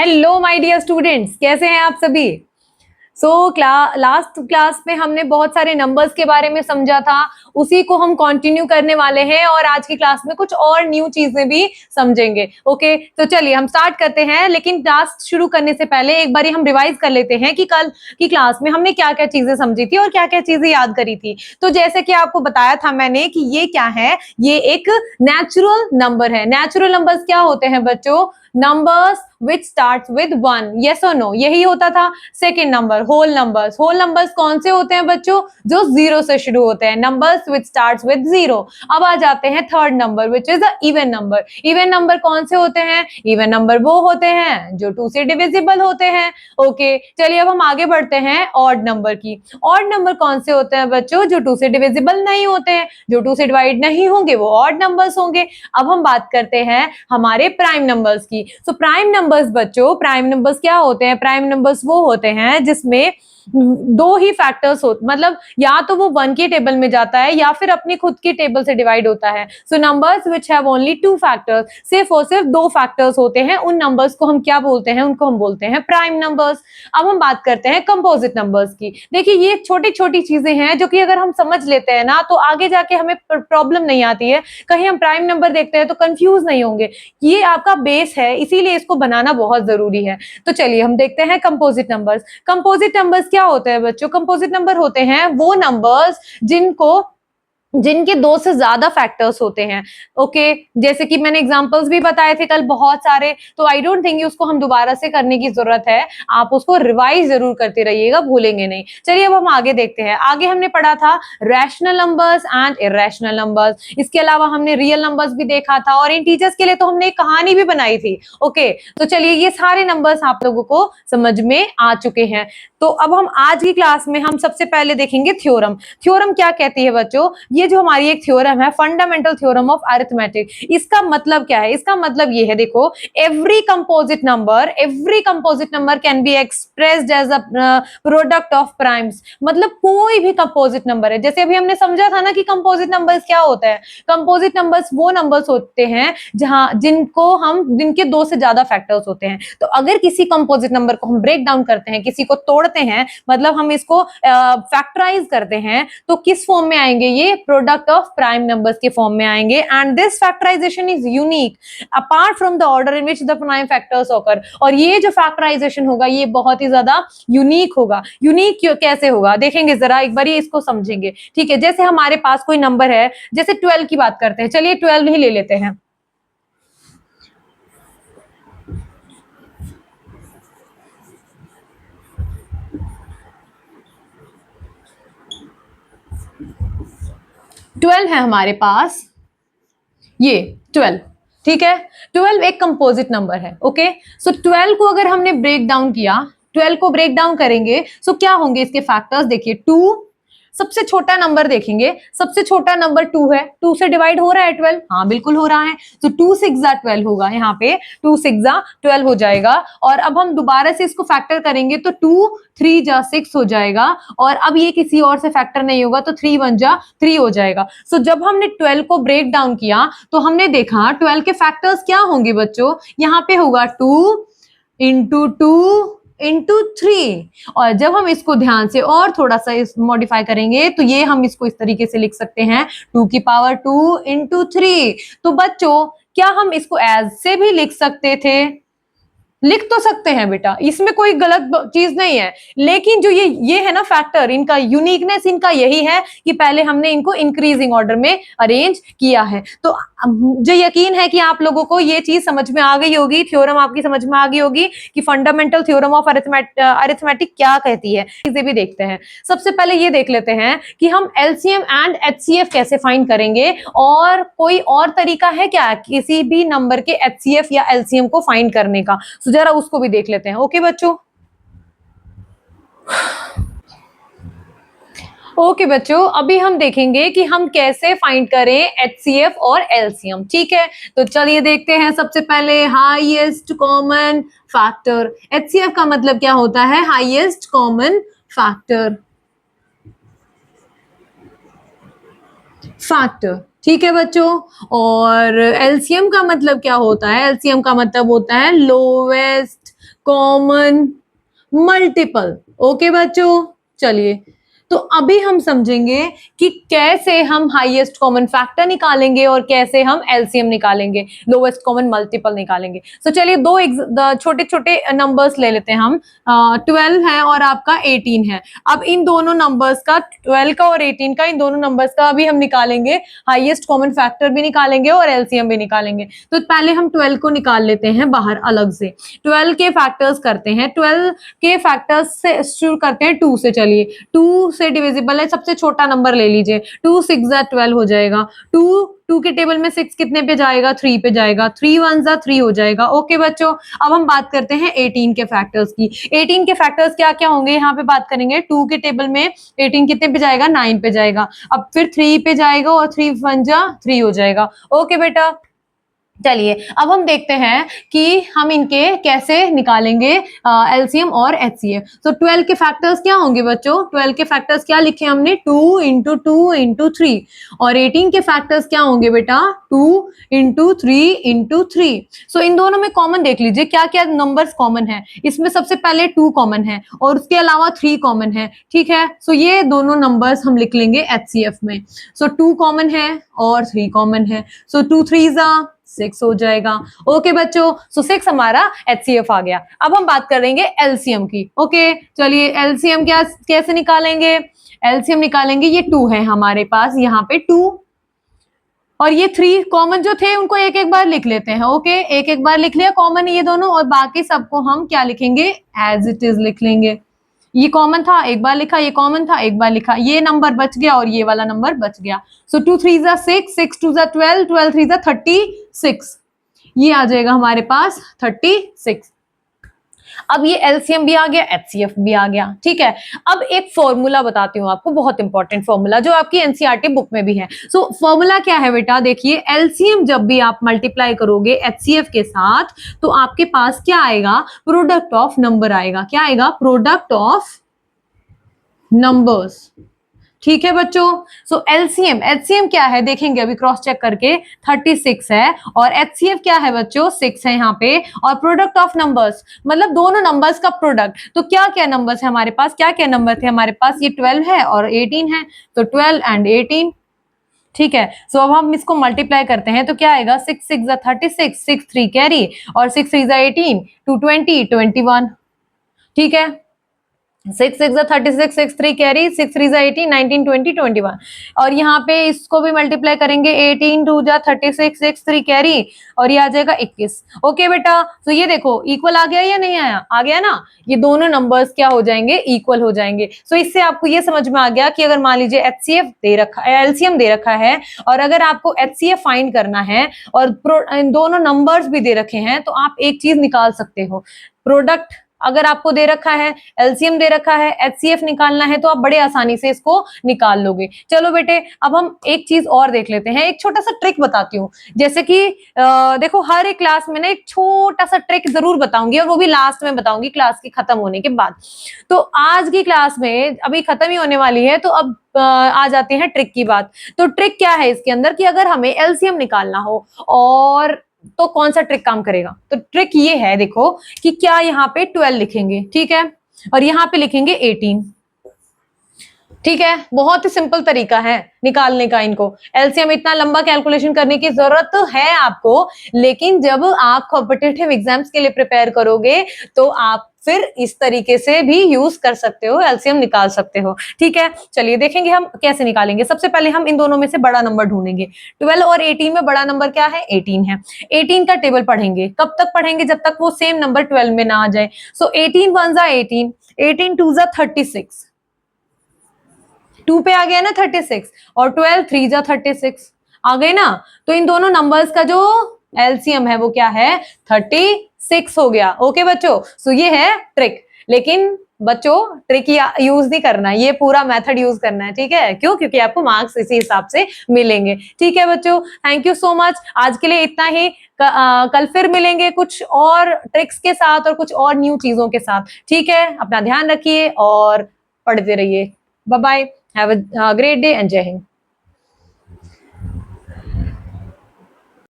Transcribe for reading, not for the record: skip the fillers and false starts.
Hello my dear students, कैसे हैं आप सभी। लास्ट क्लास में हमने बहुत सारे नंबर्स के बारे में समझा था, उसी को हम कंटिन्यू करने वाले हैं और आज की क्लास में कुछ और न्यू चीजें भी समझेंगे। ओके, तो चलिए हम स्टार्ट करते हैं। लेकिन क्लास शुरू करने से पहले एक बार हम रिवाइज कर लेते हैं कि कल की क्लास में हमने क्या क्या चीजें समझी थी और क्या क्या चीजें याद करी थी। तो जैसे कि आपको बताया था मैंने कि ये क्या है, ये एक नेचुरल नंबर है। नेचुरल नंबर्स क्या होते हैं बच्चों? Numbers which start with 1, yes और नो, यही होता था। Second number whole numbers. Whole numbers कौन से होते हैं बच्चों? जो 0 से शुरू होते हैं, नंबर्स विच स्टार्ट विद 0। अब आ जाते हैं third number which is the even number. Even number कौन से होते हैं? इवन नंबर वो होते हैं जो 2 से डिविजिबल होते हैं। ओके, चलिए अब हम आगे बढ़ते हैं ऑड नंबर की। ऑड नंबर कौन से होते हैं बच्चों? जो 2 से डिविजिबल नहीं होते हैं, जो 2 से डिवाइड नहीं होंगे वो ऑड नंबर्स होंगे। अब हम बात करते हैं हमारे प्राइम नंबर्स की। सो प्राइम नंबर्स बच्चों, प्राइम नंबर्स क्या होते हैं? प्राइम नंबर्स वो होते हैं जिसमें दो ही फैक्टर्स हो, मतलब या तो वो 1 के टेबल में जाता है या फिर अपनी खुद की टेबल से डिवाइड होता है। So numbers which have only 2 factors, सिर्फ और सिर्फ 2 फैक्टर्स होते हैं, उन नंबर्स को हम क्या बोलते हैं? उनको हम बोलते हैं प्राइम नंबर्स। अब हम बात करते हैं कंपोजिट नंबर्स की। देखिए ये छोटी छोटी चीजें हैं जो कि अगर हम समझ लेते हैं ना तो आगे जाके हमें प्रॉब्लम नहीं आती है। कहीं हम प्राइम नंबर देखते हैं तो कंफ्यूज नहीं होंगे। ये आपका बेस है, इसीलिए इसको बनाना बहुत जरूरी है। तो चलिए हम देखते हैं कंपोजिट नंबर्स। कंपोजिट नंबर्स क्या होते हैं बच्चों? कंपोजिट नंबर होते हैं वो नंबर्स जिनके 2 से ज्यादा फैक्टर्स होते हैं। ओके, जैसे कि मैंने एग्जांपल्स भी बताए थे कल बहुत सारे, तो आई डोंट थिंक उसको हम दोबारा से करने की जरूरत है। आप उसको रिवाइज जरूर करते रहिएगा, भूलेंगे नहीं। चलिए अब हम आगे देखते हैं। आगे हमने पढ़ा था rational numbers and irrational numbers. इसके अलावा हमने रियल नंबर्स भी देखा था और इंटीजर्स के लिए तो हमने एक कहानी भी बनाई थी। ओके, तो चलिए ये सारे नंबर्स आप लोगों को समझ में आ चुके हैं। तो अब हम आज की क्लास में हम सबसे पहले देखेंगे थ्योरम। थ्योरम क्या कहती है बच्चों? ये जो हमारी एक थ्योरम है, फंडामेंटल थ्योरम ऑफ अरिथमेटिक। इसका मतलब क्या है? इसका मतलब ये है, देखो, every composite number can be expressed as a product of primes. मतलब कोई भी कंपोजिट नंबर है, जैसे अभी हमने समझा था ना कि कंपोजिट नंबर्स क्या होता है। कंपोजिट नंबर्स वो नंबर्स होते हैं जिनके 2 से ज्यादा फैक्टर्स होते हैं। तो अगर किसी कंपोजिट नंबर को हम ब्रेक डाउन करते हैं, किसी को तोड़ते हैं, मतलब हम इसको फैक्टराइज करते हैं, तो किस फॉर्म में आएंगे? ये प्रोडक्ट ऑफ प्राइम नंबर्स के फॉर्म में आएंगे। And this factorisation is unique apart from the order in which the prime factors occur. और ये जो फैक्टराइजेशन होगा ये बहुत ही ज्यादा यूनिक होगा। यूनिक कैसे होगा देखेंगे, जरा एक बार इसको समझेंगे। ठीक है, जैसे हमारे पास कोई नंबर है, जैसे 12 की बात करते हैं। चलिए 12 ही ले लेते हैं। ट्वेल्व है हमारे पास, ये 12, ठीक है। 12 एक कंपोजिट नंबर है। ओके, सो 12 को अगर हमने ब्रेक डाउन किया, 12 को ब्रेक डाउन करेंगे, सो क्या होंगे इसके फैक्टर्स? देखिए 2, सबसे छोटा नंबर देखेंगे, सबसे छोटा नंबर 2 है। 2 से डिवाइड हो रहा है 12? हाँ बिल्कुल हो रहा है। तो 2 6 12 होगा, यहाँ पे 2 6 12 हो जाएगा। और अब हम दोबारा से इसको फैक्टर करेंगे तो 2 3 6 हो जाएगा। और अब ये किसी और से फैक्टर नहीं होगा, तो 3 1 3 हो जाएगा। सो जब हमने 12 को ब्रेक डाउन किया तो हमने देखा 12 के फैक्टर्स क्या होंगे बच्चों? यहाँ पे होगा 2 इंटू 2 इंटू 3। और जब हम इसको ध्यान से और थोड़ा सा मॉडिफाई करेंगे तो ये हम इसको इस तरीके से लिख सकते हैं 2 की पावर 2 इंटू 3। तो बच्चों क्या हम इसको एज से भी लिख सकते थे? लिख तो सकते हैं बेटा, इसमें कोई गलत चीज नहीं है। लेकिन जो ये है ना फैक्टर, इनका यूनिकनेस इनका यही है कि पहले हमने इनको इंक्रीजिंग ऑर्डर में अरेंज किया है। तो मुझे यकीन है कि आप लोगों को ये चीज समझ में आ गई होगी, थ्योरम आपकी समझ में आ गई होगी कि फंडामेंटल थ्योरम ऑफ अरिथमेटिक क्या कहती है। इसे भी देखते हैं। सबसे पहले ये देख लेते हैं कि हम एलसीएम एंड एचसीएफ कैसे फाइंड करेंगे, और कोई और तरीका है क्या किसी भी नंबर के एचसीएफ या एलसीएम को फाइंड करने का? जरा उसको भी देख लेते हैं। ओके बच्चों, ओके बच्चों, अभी हम देखेंगे कि हम कैसे फाइंड करें एचसीएफ और एलसीएम। ठीक है, तो चलिए देखते हैं। सबसे पहले हाईएस्ट कॉमन फैक्टर। एचसीएफ का मतलब क्या होता है? Highest common factor. ठीक है बच्चों, और एलसीएम का मतलब क्या होता है? एलसीएम का मतलब होता है लोवेस्ट कॉमन मल्टीपल। ओके बच्चों, चलिए तो अभी हम समझेंगे कि कैसे हम हाईएस्ट कॉमन फैक्टर निकालेंगे और कैसे हम एलसीएम निकालेंगे, लोवेस्ट कॉमन मल्टीपल निकालेंगे। तो चलिए दो छोटे छोटे नंबर्स ले लेते हैं हम। 12 है और आपका 18 है। अब इन दोनों नंबर्स का, 12 का और 18 का, इन दोनों नंबर्स का अभी हम निकालेंगे, हाईएस्ट कॉमन फैक्टर भी निकालेंगे और एलसीएम भी निकालेंगे। तो पहले हम 12 को निकाल लेते हैं बाहर अलग से। 12 के फैक्टर्स करते हैं, 12 के फैक्टर्स से शुरू करते हैं 2 से। चलिए 2 से डिविजिबल है, सबसे छोटा नंबर ले लीजिए। 2 6 12 हो जाएगा। 2 के टेबल में 6 कितने पे जाएगा? 3 पे जाएगा। 3 1 3 हो जाएगा। ओके बच्चों, अब हम बात करते हैं 18 के फैक्टर्स की। 18 के फैक्टर्स क्या क्या होंगे यहाँ पे बात करेंगे। 2 के टेबल में 18 कितने पे जाएगा? 9 पे जाएगा। अब फिर 3 पे जाएगा और 3 1 3 हो जाएगा। ओके बेटा, चलिए अब हम देखते हैं कि हम इनके कैसे निकालेंगे एलसीएम और एचसीएफ। तो 12 के फैक्टर्स क्या होंगे बच्चों? 12 के फैक्टर्स क्या लिखे हमने? 2 इंटू 2 इंटू 3। और 18 के फैक्टर्स क्या होंगे बेटा? 2 इंटू 3 इंटू 3। सो इन दोनों में कॉमन देख लीजिए क्या क्या नंबर्स कॉमन है। इसमें सबसे पहले 2 कॉमन है और उसके अलावा 3 कॉमन है। ठीक है, सो ये दोनों नंबर्स हम लिख लेंगे एचसीएफ में। सो 2 कॉमन है और 3 कॉमन है। सो 2 3 6 हो जाएगा। ओके बच्चों, सो 6 हमारा एचसीएफ आ गया। अब हम बात करेंगे एलसीएम की। ओके, चलिए एलसीएम क्या कैसे निकालेंगे? एलसीएम निकालेंगे, ये 2 है हमारे पास, यहाँ पे 2 और ये 3 कॉमन जो थे उनको एक एक बार लिख लेते हैं। ओके, एक एक बार लिख लिया कॉमन ये दोनों, और बाकी सबको हम क्या लिखेंगे? एज इट इज लिख लेंगे। ये कॉमन था, एक बार लिखा, ये कॉमन था, एक बार लिखा, ये नंबर बच गया और ये वाला नंबर बच गया। सो 2 3 6, 6 2 12, 12 3 36। ये आ जाएगा हमारे पास 36। अब ये एलसीएम भी आ गया, एचसीएफ भी आ गया। ठीक है, अब एक फॉर्मूला बताती हूँ आपको, बहुत इंपॉर्टेंट फॉर्मूला जो आपकी एनसीईआरटी बुक में भी है। सो फॉर्मूला क्या है बेटा? देखिए, एलसीएम जब भी आप मल्टीप्लाई करोगे एचसीएफ के साथ तो आपके पास क्या आएगा? प्रोडक्ट ऑफ नंबर आएगा। क्या आएगा? Product of numbers. ठीक है बच्चों, सो एलसीएम, एचसीएम क्या है देखेंगे अभी क्रॉस चेक करके। 36 है और एचसीएफ क्या है बच्चों? 6 है यहाँ पे। और प्रोडक्ट ऑफ नंबर्स मतलब दोनों नंबर्स का प्रोडक्ट। तो क्या क्या नंबर्स है हमारे पास? क्या क्या नंबर थे हमारे पास? ये 12 है और 18 है, तो 12 एंड 18। ठीक है, सो अब हम इसको मल्टीप्लाई करते हैं तो क्या आएगा? 6 6 36, 6 3 कैरी और 6 3 18, 2 20 21। ठीक है, 6 6 36, 6 3 कैरी, 6 3 18, 19 20 21। और यहाँ पे इसको भी मल्टीप्लाई करेंगे, 18 2 36, 6 3 कैरी और ये आ जाएगा 21। ओके बेटा, तो ये देखो इक्वल आ गया या नहीं आया? आ गया ना। ये दोनों नंबर्स क्या हो जाएंगे? इक्वल हो जाएंगे। सो इससे आपको ये समझ में आ गया कि अगर मान लीजिए एचसीएफ दे रखा है, एलसीएम दे रखा है और अगर आपको एचसीएफ फाइंड करना है और दोनों नंबर्स भी दे रखे हैं तो आप एक चीज निकाल सकते हो। प्रोडक्ट अगर आपको दे रखा है, एलसीएम दे रखा है, एचसीएफ निकालना है तो आप बड़े आसानी से इसको निकाल लोगे। चलो बेटे, अब हम एक चीज और देख लेते हैं। एक छोटा सा ट्रिक बताती हूँ। जैसे कि देखो हर एक क्लास में ना एक छोटा सा ट्रिक जरूर बताऊंगी और वो भी लास्ट में बताऊंगी क्लास की खत्म होने के बाद। तो आज की क्लास में अभी खत्म ही होने वाली है, तो अब आ जाते हैं ट्रिक की बात। तो ट्रिक क्या है इसके अंदर कि अगर हमें एलसीएम निकालना हो और तो कौन सा ट्रिक काम करेगा? तो ट्रिक ये है देखो कि क्या यहाँ पे 12 लिखेंगे, ठीक है, और यहाँ पे लिखेंगे 18। ठीक है, बहुत ही सिंपल तरीका है निकालने का इनको। एलसीएम इतना लंबा कैलकुलेशन करने की जरूरत तो है आपको, लेकिन जब आप कॉम्पिटिटिव एग्जाम्स के लिए प्रिपेयर करोगे तो आप फिर इस तरीके से भी यूज कर सकते हो, एलसीएम निकाल सकते हो। ठीक है, चलिए देखेंगे हम कैसे निकालेंगे। सबसे पहले हम इन दोनों में से बड़ा नंबर ढूंढेंगे। 12 और 18 में बड़ा नंबर क्या है? 18 है। 18 का टेबल पढ़ेंगे। कब तक पढ़ेंगे? जब तक वो सेम नंबर 12 में ना आ जाए। सो 18 1 18, 18 2 36, 2 पे आ गया ना 36 और 12 3 36 आ गए ना। तो इन दोनों नंबर्स का जो एलसीएम है वो क्या है? 36 हो गया। ओके बच्चों, सो ये है ट्रिक। लेकिन बच्चों ट्रिक यूज नहीं करना, ये पूरा मेथड यूज करना है। ठीक है, क्यों? क्योंकि आपको मार्क्स इसी हिसाब से मिलेंगे। ठीक है बच्चों, थैंक यू सो मच। आज के लिए इतना ही। कल फिर मिलेंगे कुछ और ट्रिक्स के साथ और कुछ और न्यू चीजों के साथ। ठीक है, अपना ध्यान रखिए और पढ़ते रहिए। Bye bye, have a great day and जय हिंद।